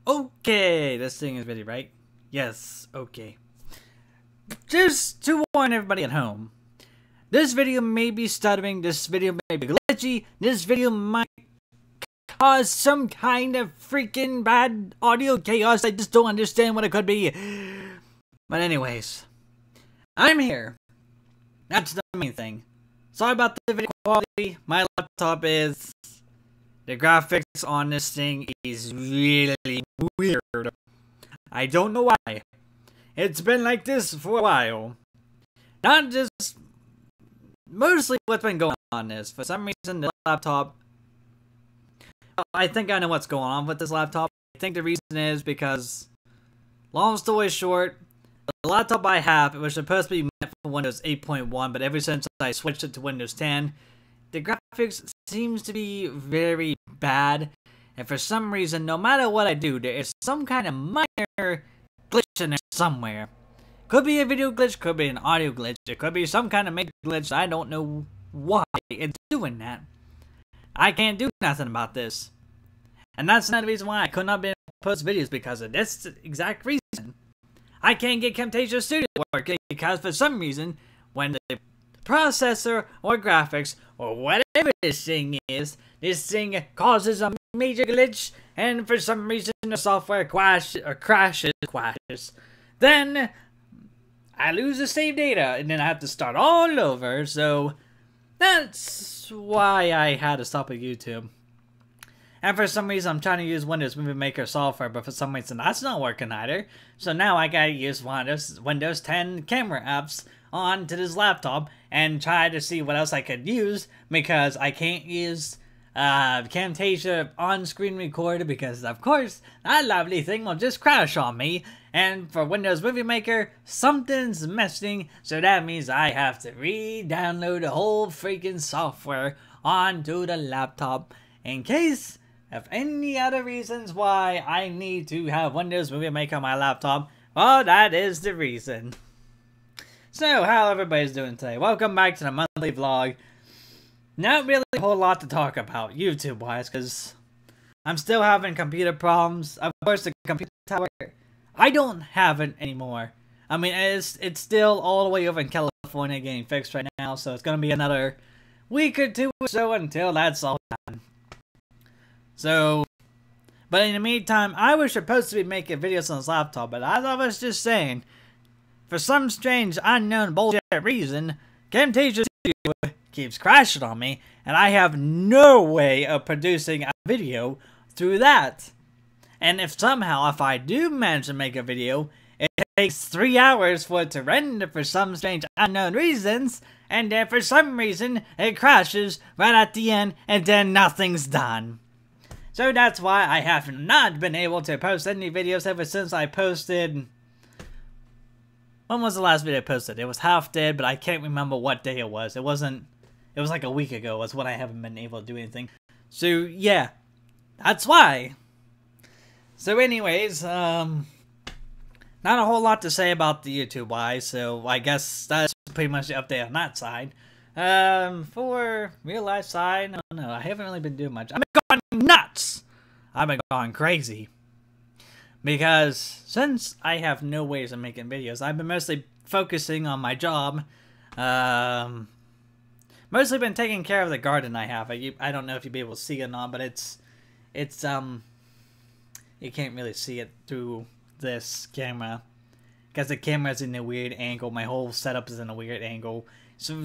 Okay, this thing is ready, right? Yes, okay. Just to warn everybody at home, this video may be stuttering, this video may be glitchy, this video might cause some kind of freaking bad audio chaos. I just don't understand what it could be. But anyways, I'm here. That's the main thing. Sorry about the video quality. My laptop is... The graphics on this thing is really weird. I don't know why. It's been like this for a while. Not just... Mostly what's been going on is, for some reason, the laptop... I think I know what's going on with this laptop. I think the reason is because... Long story short, the laptop I have, it was supposed to be meant for Windows 8.1, but ever since I switched it to Windows 10, the graphics seems to be very bad, and for some reason, no matter what I do, there is some kind of minor glitch in there somewhere. Could be a video glitch, could be an audio glitch, it could be some kind of major glitch. I don't know why it's doing that. I can't do nothing about this. And that's another reason why I could not be able to post videos, because of this exact reason. I can't get Camtasia Studio working because for some reason, when the processor or graphics or whatever this thing causes a major glitch, and for some reason the software crashes, then I lose the saved data and then I have to start all over. So that's why I had to stop at YouTube. And for some reason I'm trying to use Windows Movie Maker software, but for some reason that's not working either. So now I gotta use Windows 10 camera apps onto this laptop and try to see what else I could use, because I can't use Camtasia on-screen recorder because of course that lovely thing will just crash on me. And for Windows Movie Maker, something's missing, so that means I have to re-download the whole freaking software onto the laptop in case of any other reasons why I need to have Windows Movie Maker on my laptop. Well, that is the reason. So, how everybody's doing today? Welcome back to the monthly vlog. Not really a whole lot to talk about YouTube-wise, because I'm still having computer problems. Of course, the computer tower, I don't have it anymore. I mean, it's still all the way over in California getting fixed right now, so it's going to be another week or two or so until that's all done. So, but in the meantime, I was supposed to be making videos on this laptop, but as I was just saying, for some strange, unknown bullshit reason, Camtasia Studio keeps crashing on me, and I have no way of producing a video through that. And if I do manage to make a video, it takes 3 hours for it to render for some strange unknown reasons, and then for some reason, it crashes right at the end, and then nothing's done. So that's why I have not been able to post any videos ever since I posted... When was the last video I posted? It was half dead, but I can't remember what day it was. It was like a week ago was when I haven't been able to do anything. So yeah, that's why. So anyways, not a whole lot to say about the YouTube wise, so I guess that's pretty much the update on that side. For real life side, I don't know, I haven't really been doing much. I've been going nuts! I've been going crazy. Because since I have no ways of making videos, I've been mostly focusing on my job. Mostly been taking care of the garden I have. I don't know if you'll be able to see it or not, but it's you can't really see it through this camera. Because the camera's in a weird angle. My whole setup is in a weird angle. So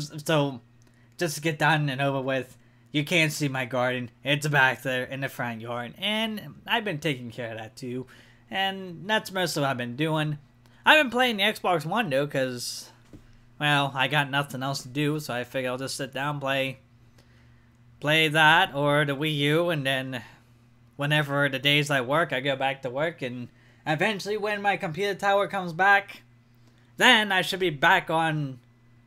just to get done and over with, you can't see my garden. It's back there in the front yard. And I've been taking care of that too. And that's mostly what I've been doing. I've been playing the Xbox One though, because, well, I got nothing else to do, so I figured I'll just sit down, play that, or the Wii U, and then whenever the days I work, I go back to work, and eventually when my computer tower comes back, then I should be back on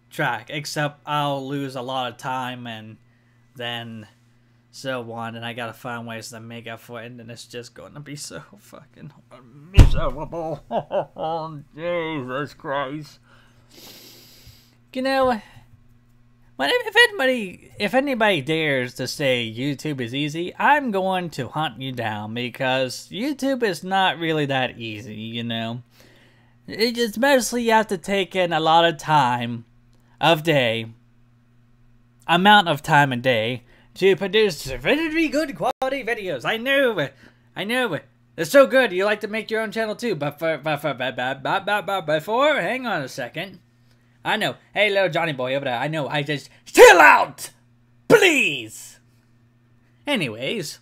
track, except I'll lose a lot of time, and then so on, and I gotta find ways to make up for it, and then it's just gonna be so fucking miserable. Oh, Jesus Christ. You know, But if anybody dares to say YouTube is easy, I'm going to hunt you down, because YouTube is not really that easy, you know. It's mostly you have to take in a lot of time of day, amount of time a day, to produce very good quality videos. I know, it's so good. You like to make your own channel too, but before, hang on a second. I know. Hey, little Johnny boy over there. I know. I just chill out, please. Anyways,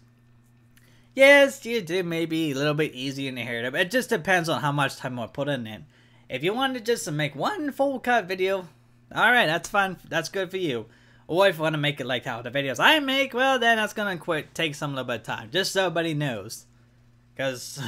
yes, YouTube may be a little bit easy in the hair, but it just depends on how much time I put in it. If you wanted just to make one full cut video, all right, that's fine. That's good for you. Or if you want to make it like how the videos I make, well, then that's gonna take some little bit of time, just so everybody knows, because.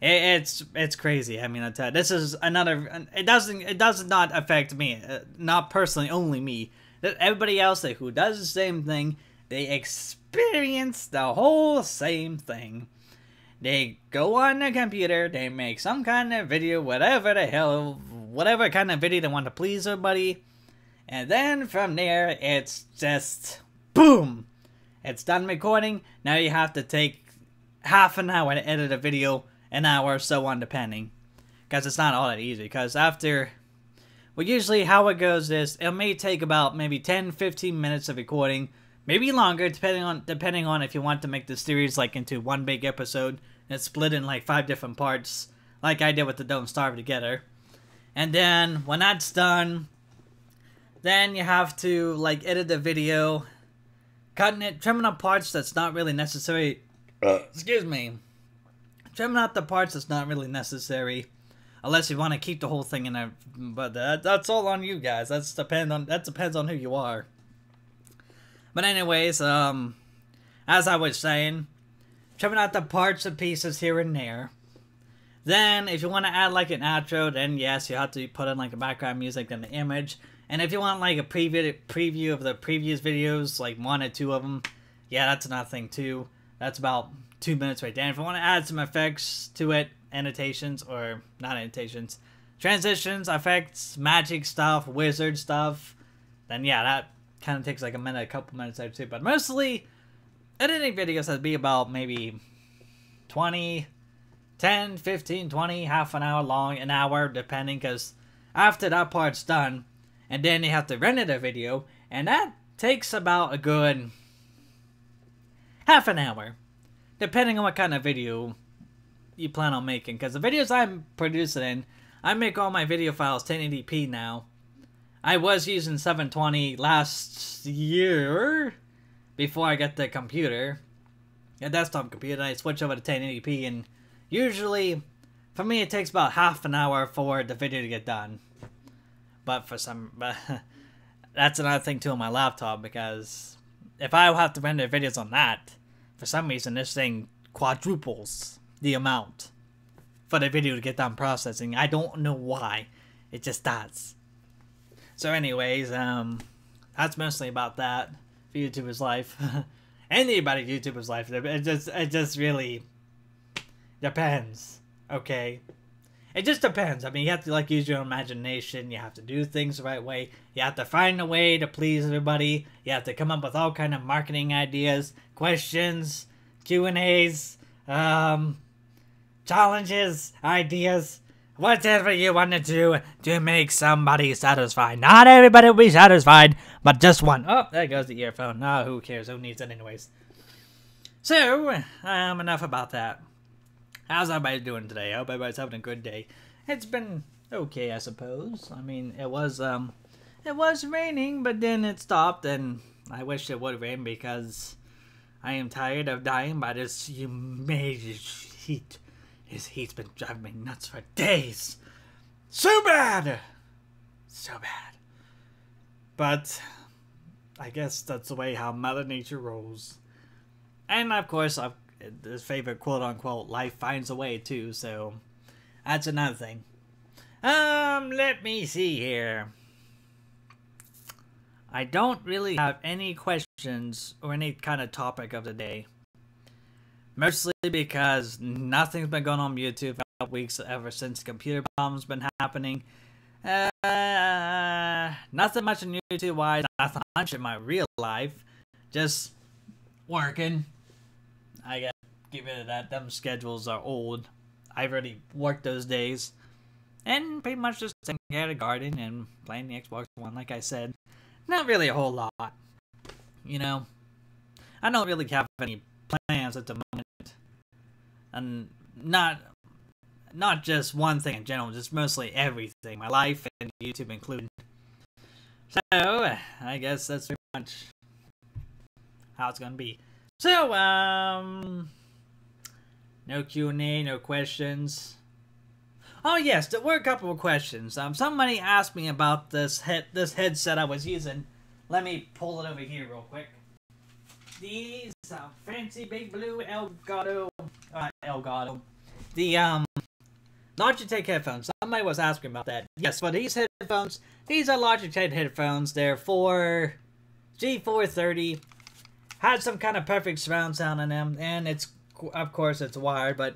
It's crazy. I mean, I tell you, this is another. It does not affect me, not personally, only me. That everybody else who does the same thing, they experience the whole same thing. They go on their computer, they make some kind of video, whatever the hell, whatever kind of video they want to please everybody, and then from there, it's just boom, it's done recording. Now you have to take half an hour to edit a video. An hour or so on, depending, because it's not all that easy. Because after, well, usually how it goes is it may take about maybe 10-15 minutes of recording, maybe longer, depending on if you want to make the series like into one big episode and split in like 5 different parts, like I did with the Don't Starve Together. And then when that's done, then you have to like edit the video, cutting it, trimming up parts that's not really necessary. Excuse me. Trimming out the parts that's not really necessary, unless you want to keep the whole thing in there. But that's all on you guys. That depends on who you are. But anyways, as I was saying, trimming out the parts and pieces here and there. Then, if you want to add like an outro, then yes, you have to put in like a background music and the image. And if you want like a preview of the previous videos, like 1 or 2 of them, yeah, that's another thing too. That's about 2 minutes right there. And if I want to add some effects to it, annotations, or not annotations, transitions, effects, magic stuff, wizard stuff, then yeah, that kind of takes like a couple minutes there too. But mostly, editing videos has to be about maybe 10, 15, 20, half an hour long, an hour, depending, because after that part's done, and then you have to render the video, and that takes about a good half an hour. Depending on what kind of video you plan on making. Because the videos I'm producing in, I make all my video files 1080p now. I was using 720 last year, before I got the computer. A desktop computer, I switched over to 1080p, and usually, for me, it takes about half an hour for the video to get done. But that's another thing too on my laptop, because if I have to render videos on that, for some reason, this thing quadruples the amount for the video to get done processing. I don't know why. It just does. So anyways, that's mostly about that for YouTuber's life. Anybody YouTuber's life. It just really depends. Okay? It just depends. I mean, you have to like use your imagination. You have to do things the right way. You have to find a way to please everybody. You have to come up with all kind of marketing ideas, questions, Q&As, challenges, ideas, whatever you want to do to make somebody satisfied. Not everybody will be satisfied, but just one. Oh, there goes the earphone. Oh, who cares? Who needs it anyways? So, enough about that. How's everybody doing today? I hope everybody's having a good day. It's been okay, I suppose. I mean, it was raining, but then it stopped, and I wish it would rain because I am tired of dying by this humid heat. This heat's been driving me nuts for days. So bad! So bad. But I guess that's the way how Mother Nature rolls. And of course, his favorite quote-unquote life finds a way too, so that's another thing. Let me see here. I don't really have any questions or any kind of topic of the day. Mostly because nothing's been going on YouTube for weeks ever since computer problems been happening. Nothing much on YouTube wise, nothing much in my real life. Just working. I gotta give it that. Them schedules are old. I've already worked those days. And pretty much just taking care of the garden and playing the Xbox One, like I said. Not really a whole lot. You know? I don't really have any plans at the moment. And not just one thing in general, just mostly everything. My life and YouTube included. So, I guess that's pretty much how it's gonna be. So, no Q&A, no questions. Oh yes, there were a couple of questions. Somebody asked me about this headset I was using. Let me pull it over here real quick. These fancy big blue Elgato. The Logitech headphones. Somebody was asking about that. Yes, but these headphones, these are Logitech headphones. They're for G430. Had some kind of perfect surround sound on them, and of course it's wired, but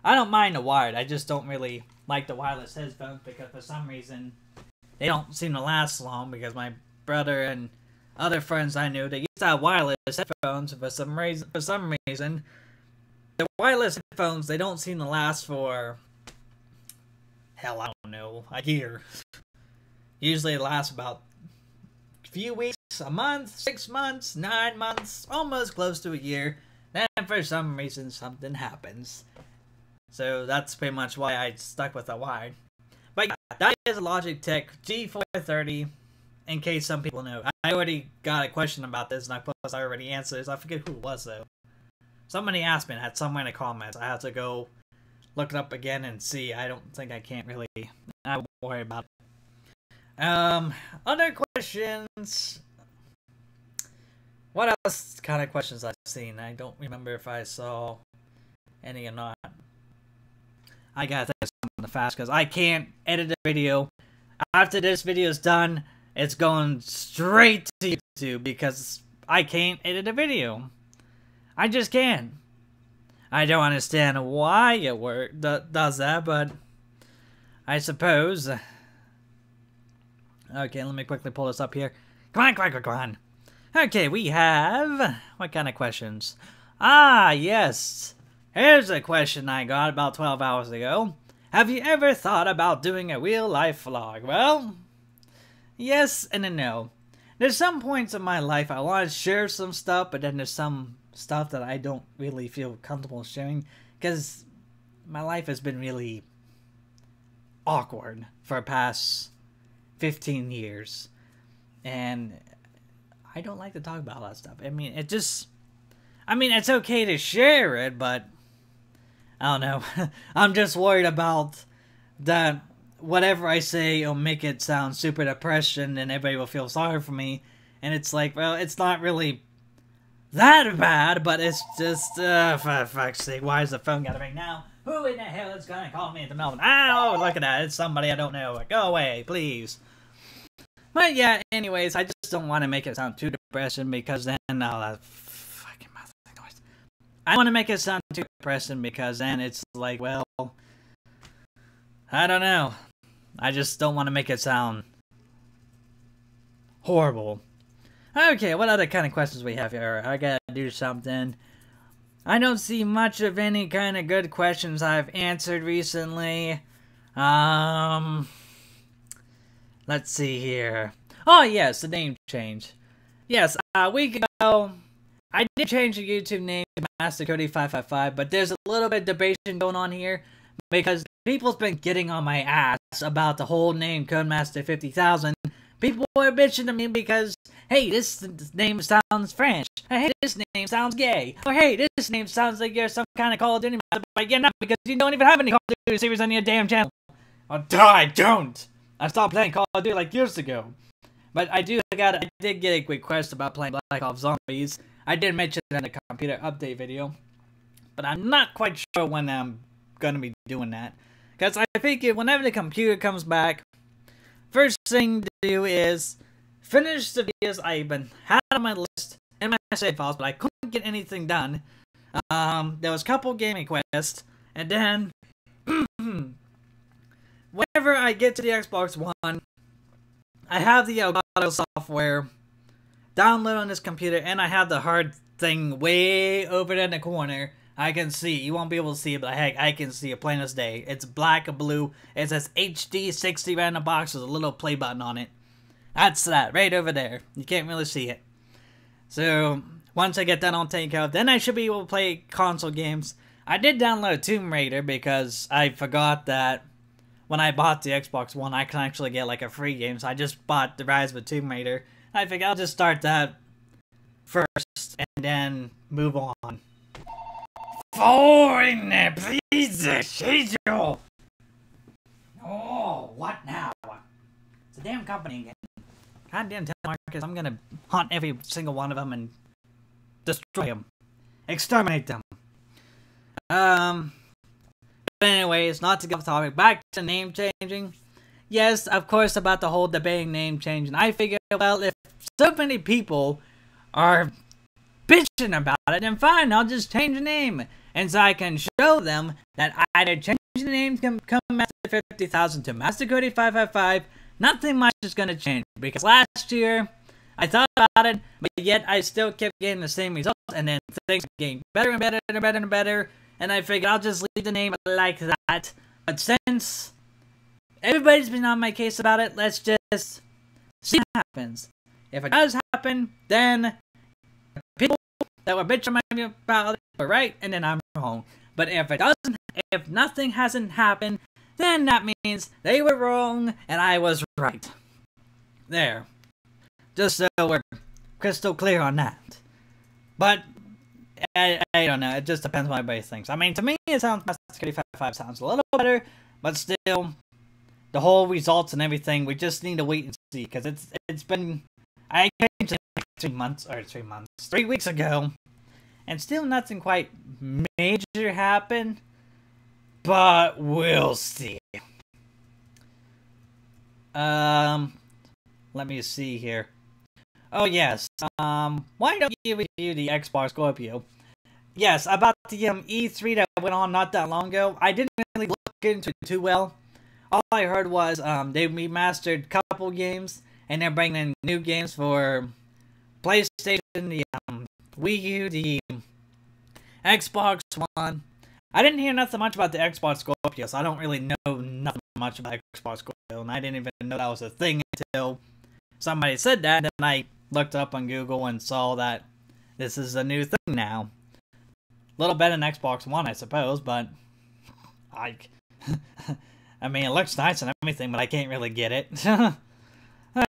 I don't mind the wired. I just don't really like the wireless headphones because for some reason they don't seem to last long, because my brother and other friends I knew, they used to have wireless headphones. For some reason the wireless headphones, they don't seem to last for, hell, I don't know, a year. Usually it lasts about a few weeks, a month, 6 months, 9 months, almost close to a year. Then for some reason something happens. So that's pretty much why I stuck with the wired. But yeah, that is a Logitech G430, in case some people know. I already got a question about this, and I already answered this. I forget who it was, though. Somebody asked me, and I had somewhere in the comments. I have to go look it up again and see. I don't think I can't really. I won't worry about it. Other questions. What else kind of questions I've seen? I don't remember if I saw any or not. I gotta think of something fast because I can't edit a video. After this video is done, it's going straight to YouTube because I can't edit a video. I just can't. I don't understand why it does that, but I suppose. Okay, let me quickly pull this up here. Come on. Okay, we have... What kind of questions? Ah, yes. Here's a question I got about 12 hours ago. Have you ever thought about doing a real-life vlog? Well, yes and a no. There's some points in my life I want to share some stuff, but then there's some stuff that I don't really feel comfortable sharing, because my life has been really awkward for the past 15 years. And I don't like to talk about all that stuff. I mean, it's okay to share it, but I don't know. I'm just worried about that whatever I say will make it sound super depression and everybody will feel sorry for me. And it's like, well, it's not really that bad, but it's just, for fuck's sake, why is the phone gotta ring now? Who in the hell is gonna call me at the moment? Oh, look at that, it's somebody I don't know. Go away, please. But yeah, anyways, I just don't want to make it sound too depressing, because then all that fucking mouth noise. I want to make it sound too depressing because then it's like, well, I don't know. I just don't want to make it sound horrible. Okay, what other kind of questions we have here? I gotta do something. I don't see much of any kind of good questions I've answered recently. Let's see here. Oh yes, the name change. Yes, a week ago, I did change the YouTube name to MasterCody555, but there's a little bit of debate going on here, because people's been getting on my ass about the whole name Codemaster50000. People are bitching to me because, hey, this name sounds French. Hey, this name sounds gay. Or hey, this name sounds like you're some kind of Call of Duty master, but you're not, because you don't even have any Call of Duty series on your damn channel. Oh, I don't. I stopped playing Call of Duty like years ago. But I did get a request about playing Black Ops Zombies. I did mention it in the computer update video. But I'm not quite sure when I'm going to be doing that. Because I figure whenever the computer comes back, first thing to do is finish the videos I even had on my list and my save files, but I couldn't get anything done. There was a couple game requests, and then whenever whenever I get to the Xbox One, I have the Elgato software download on this computer, and I have the hard thing way over there in the corner. I can see. You won't be able to see it, but heck, I can see it plain as day. It's black and blue. It says HD 60 right in the box with a little play button on it. That's that, right over there. You can't really see it. So, once I get that all taken care of, then I should be able to play console games. I did download Tomb Raider because I forgot that when I bought the Xbox One, I can actually get like a free game. So I just bought The Rise of Tomb Raider. I figured I'll just start that first and then move on. Foreigner, please, schedule. Oh, what now? It's a damn company again. Goddamn telemarketers, I'm gonna haunt every single one of them and destroy them. Exterminate them. But anyways, not to get off topic, back to name changing. Yes, of course, about the whole debating name change. And I figured, well, if so many people are bitching about it, then fine, I'll just change the name. And so I can show them that either changing the name can come Master 50,000 to Master Cody 555. Nothing much is going to change. Because last year, I thought about it, but yet I still kept getting the same results. And then things were getting better and better and better and better. And I figured I'll just leave the name like that. But since everybody's been on my case about it, let's just see what happens. If it does happen, then people that were bitching about it were right, and then I'm wrong. But if it doesn't, if nothing hasn't happened, then that means they were wrong and I was right. There. Just so we're crystal clear on that. But I don't know. It just depends on what everybody thinks. I mean, to me, it sounds Master Cody 555 sounds a little better, but still, the whole results and everything, we just need to wait and see, because it's been, I changed it like 3 weeks ago, and still nothing quite major happened, but we'll see. Let me see here. Oh yes, why don't you review the Xbox Scorpio? Yes, about the E3 that went on not that long ago, I didn't really look into it too well. All I heard was they remastered a couple games, and they're bringing in new games for PlayStation, the Wii U, the Xbox One. I didn't hear nothing much about the Xbox Scorpio, so I don't really know nothing much about Xbox Scorpio, and I didn't even know that was a thing until somebody said that, and then I looked up on Google and saw that this is a new thing now. A little better than Xbox One, I suppose, but I mean, it looks nice and everything, but I can't really get it.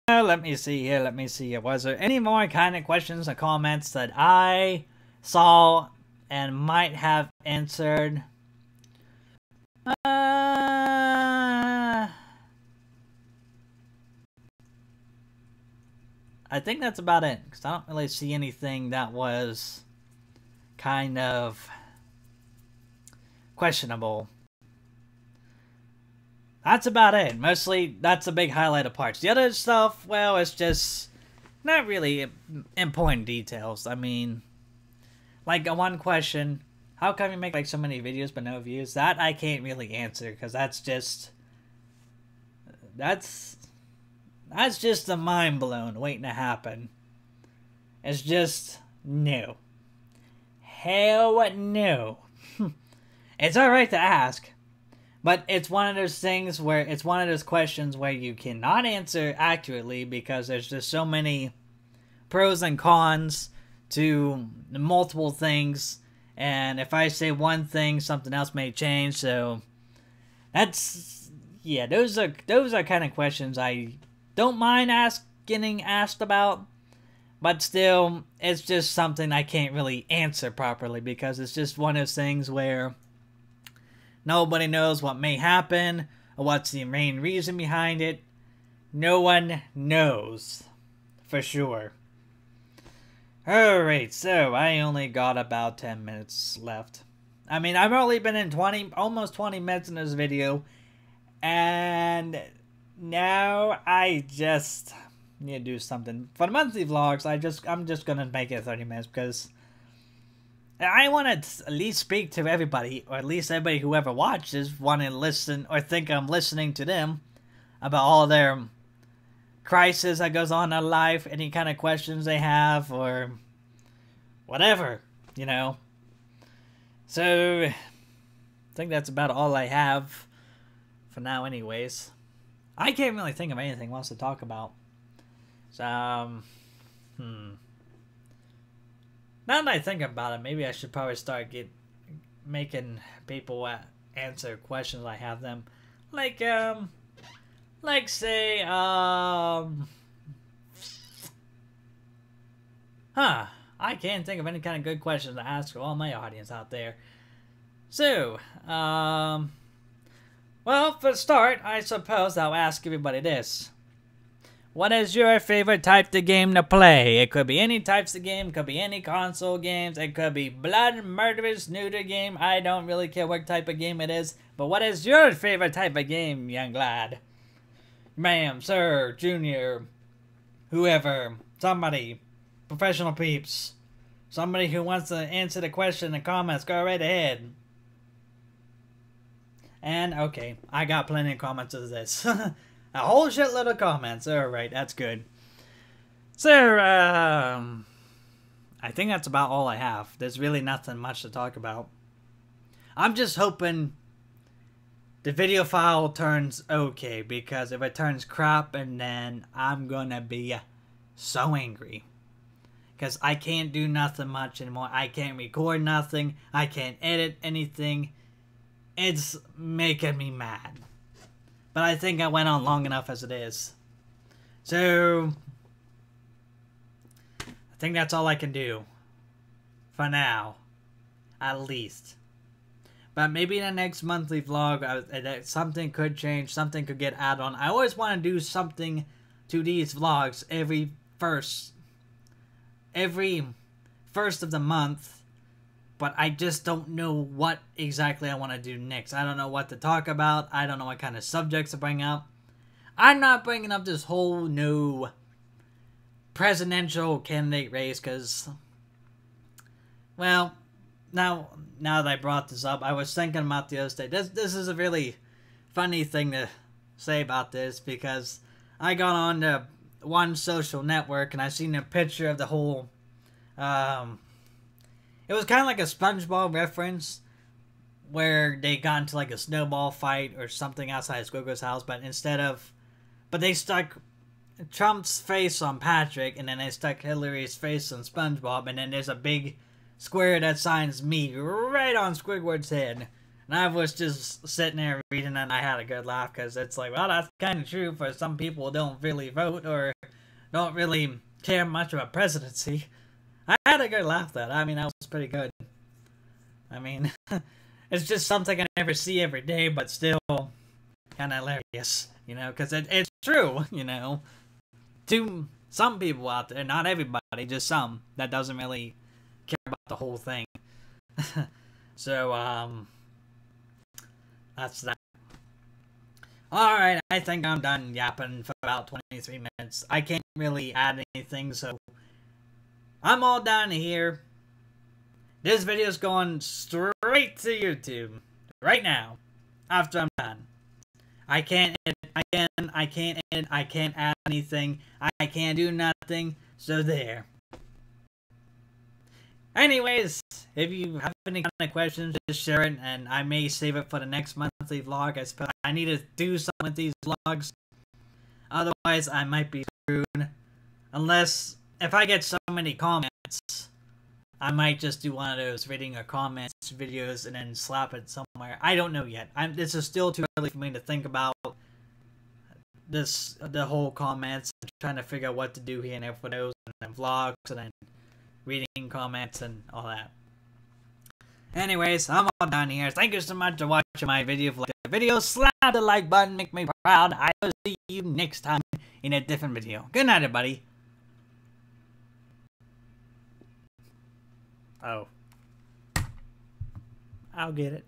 Let me see here. Was there any more kind of questions or comments that I saw and might have answered? I think that's about it, because I don't really see anything that was kind of questionable. That's about it. Mostly, that's a big highlight of parts. The other stuff, well, it's just not really important details. I mean, like one question, how come you make like so many videos but no views? That I can't really answer, because that's just a mind blown waiting to happen. It's just no. Hell no. It's alright to ask, but it's one of those things where it's one of those questions where you cannot answer accurately because there's just so many pros and cons to multiple things, and if I say one thing, something else may change. So that's, yeah, those are kind of questions I don't mind getting asked about, but still, it's just something I can't really answer properly because it's just one of those things where nobody knows what may happen or what's the main reason behind it. No one knows for sure. Alright, so I only got about 10 minutes left. I mean, I've only been in almost 20 minutes in this video, and now I just need to do something. For the monthly vlogs, I'm just gonna make it 30 minutes because I want to at least speak to everybody, or at least everybody who ever watches, want to listen or think I'm listening to them about all their crisis that goes on in their life, any kind of questions they have, or whatever, you know. So, I think that's about all I have for now anyways. I can't really think of anything else to talk about. So, now that I think about it, maybe I should probably start making people answer questions I have them. Like say, I can't think of any kind of good questions to ask all my audience out there. So, well, for a start, I suppose I'll ask everybody this. What is your favorite type of game to play? It could be any types of game, could be any console games, it could be blood, murderous, neuter game. I don't really care what type of game it is. But what is your favorite type of game, young lad? Ma'am, sir, junior, whoever, somebody, professional peeps, somebody who wants to answer the question in the comments, go right ahead. And, okay, I got plenty of comments of this. A whole shitload of comments. Alright, that's good. So, I think that's about all I have. There's really nothing much to talk about. I'm just hoping the video file turns okay, because if it turns crap, and then I'm gonna be so angry. Because I can't do nothing much anymore. I can't record nothing. I can't edit anything. It's making me mad. But I think I went on long enough as it is. So, I think that's all I can do. For now. At least. But maybe in the next monthly vlog, something could change. Something could get added on. I always want to do something to these vlogs every first of the month. But I just don't know what exactly I want to do next. I don't know what to talk about. I don't know what kind of subjects to bring up. I'm not bringing up this whole new presidential candidate race because, well, now that I brought this up, I was thinking about the other day. This is a really funny thing to say about this, because I got on to one social network and I seen a picture of the whole, it was kind of like a SpongeBob reference, where they got into like a snowball fight or something outside Squidward's house, but they stuck Trump's face on Patrick, and then they stuck Hillary's face on SpongeBob, and then there's a big square that signs me right on Squidward's head. And I was just sitting there reading, and I had a good laugh, because it's like, well, that's kind of true for some people who don't really vote or don't really care much about presidency. I had a good laugh at that. I mean, that was pretty good. I mean, it's just something I never see every day, but still kind of hilarious, you know, because it's true, you know, to some people out there, not everybody, just some, that doesn't really care about the whole thing. So, that's that. Alright, I think I'm done yapping for about 23 minutes. I can't really add anything, so I'm all down here. This video's going straight to YouTube right now after I'm done. I can't edit, I can't edit, I can't add anything, I can't do nothing, so there. Anyways, if you have any kind of questions, just share it, and I may save it for the next monthly vlog. I suppose I need to do something with these vlogs. Otherwise, I might be screwed. Unless, if I get so many comments, I might just do one of those reading a comments videos and then slap it somewhere. I don't know yet. This is still too early for me to think about the whole comments. I'm trying to figure out what to do here and there for those, and then vlogs, and then reading comments and all that. Anyways, I'm all done here. Thank you so much for watching my video. If you like the video, slap the like button, make me proud. I will see you next time in a different video. Good night, everybody. Oh. I'll get it.